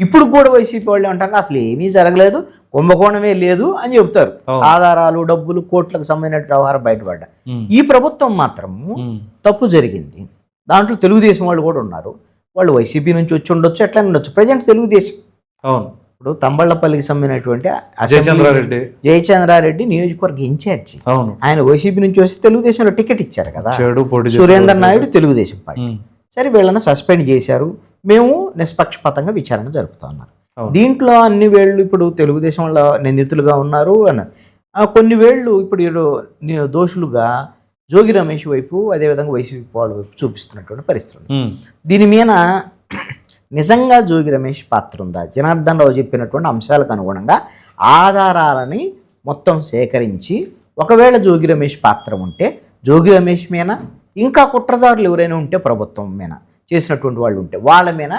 ఇప్పుడు కూడా వైసీపీ వాళ్ళు ఏమంటారు అసలు ఏమీ జరగలేదు, కుంభకోణమే లేదు అని చెబుతారు. ఆధారాలు, డబ్బులు, కోట్లకు సంబంధించిన వ్యవహారం బయటపడ్డా. ఈ ప్రభుత్వం మాత్రం తప్పు జరిగింది, దాంట్లో తెలుగుదేశం వాళ్ళు కూడా ఉన్నారు, వాళ్ళు వైసీపీ నుంచి వచ్చి ఉండొచ్చు, ఎట్లా ఉండొచ్చు, ప్రజెంట్ తెలుగుదేశం. అవును, ఇప్పుడు తంబళ్లపల్లికి సంబంధించినటువంటి జయచంద్రారెడ్డి నియోజకవర్గ ఇన్ఛార్జి, ఆయన వైసీపీ నుంచి వస్తే తెలుగుదేశంలో టికెట్ ఇచ్చారు కదా, సురేందర్ నాయుడు తెలుగుదేశం పార్టీ. సరే వీళ్ళని సస్పెండ్ చేశారు, మేము నిష్పక్షపాతంగా విచారణ జరుపుతున్నారు. దీంట్లో అన్ని వేళ్ళు ఇప్పుడు తెలుగుదేశం వాళ్ళ నిందితులుగా ఉన్నారు అని, కొన్ని వేళ్ళు ఇప్పుడు దోషులుగా జోగి రమేష్ వైపు, అదేవిధంగా వైసీపీ వాళ్ళ వైపు చూపిస్తున్నటువంటి పరిస్థితులు. దీని మీద నిజంగా జోగి రమేష్ పాత్ర ఉందా? జనార్దన్ రావు చెప్పినటువంటి అంశాలకు అనుగుణంగా ఆధారాలని మొత్తం సేకరించి, ఒకవేళ జోగి రమేష్ పాత్ర ఉంటే జోగి రమేష్ మీద, ఇంకా కుట్రదారులు ఎవరైనా ఉంటే ప్రభుత్వం మీద చేసినటువంటి వాళ్ళు ఉంటే వాళ్ళ మీద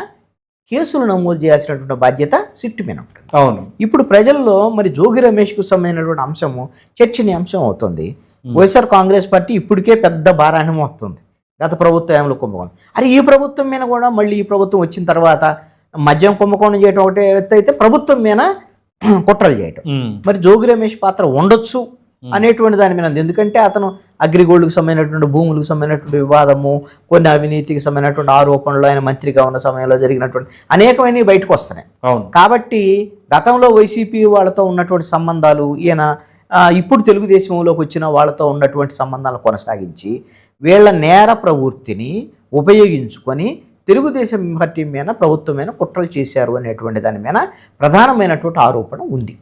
కేసులు నమోదు చేయాల్సినటువంటి బాధ్యత సిట్టు మీద ఉంటుంది. అవును, ఇప్పుడు ప్రజల్లో మరి జోగి రమేష్కు సంబంధించినటువంటి అంశము చర్చనీయాంశం అవుతుంది. వైఎస్ఆర్ కాంగ్రెస్ పార్టీ ఇప్పటికే పెద్ద భారాన్ని మోస్తుంది గత ప్రభుత్వంలో కుంభకోణం. అరే ఈ ప్రభుత్వం మీద కూడా మళ్ళీ ఈ ప్రభుత్వం వచ్చిన తర్వాత మద్యం కుంభకోణం చేయడం ఒకటే అయితే ప్రభుత్వం మీద కుట్రలు చేయటం, మరి జోగి రమేష్ పాత్ర ఉండొచ్చు అనేటువంటి దాని మీద. ఎందుకంటే అతను అగ్రిగోల్డ్కి సంబంధించినటువంటి భూములకు సంబంధించినటువంటి వివాదము, కొన్ని అవినీతికి సంబంధించినటువంటి ఆరోపణలు ఆయన మంత్రిగా ఉన్న సమయంలో జరిగినటువంటి అనేకమైనవి బయటకు వస్తున్నాయి. కాబట్టి గతంలో వైసీపీ వాళ్ళతో ఉన్నటువంటి సంబంధాలు, ఈయన ఇప్పుడు తెలుగుదేశంలోకి వచ్చిన వాళ్ళతో ఉన్నటువంటి సంబంధాలను కొనసాగించి వీళ్ళ నేర ప్రవృత్తిని ఉపయోగించుకొని తెలుగుదేశం పార్టీ మీద, ప్రభుత్వం మీద కుట్రలు చేశారు అనేటువంటి దాని మీద ప్రధానమైనటువంటి ఆరోపణ ఉంది.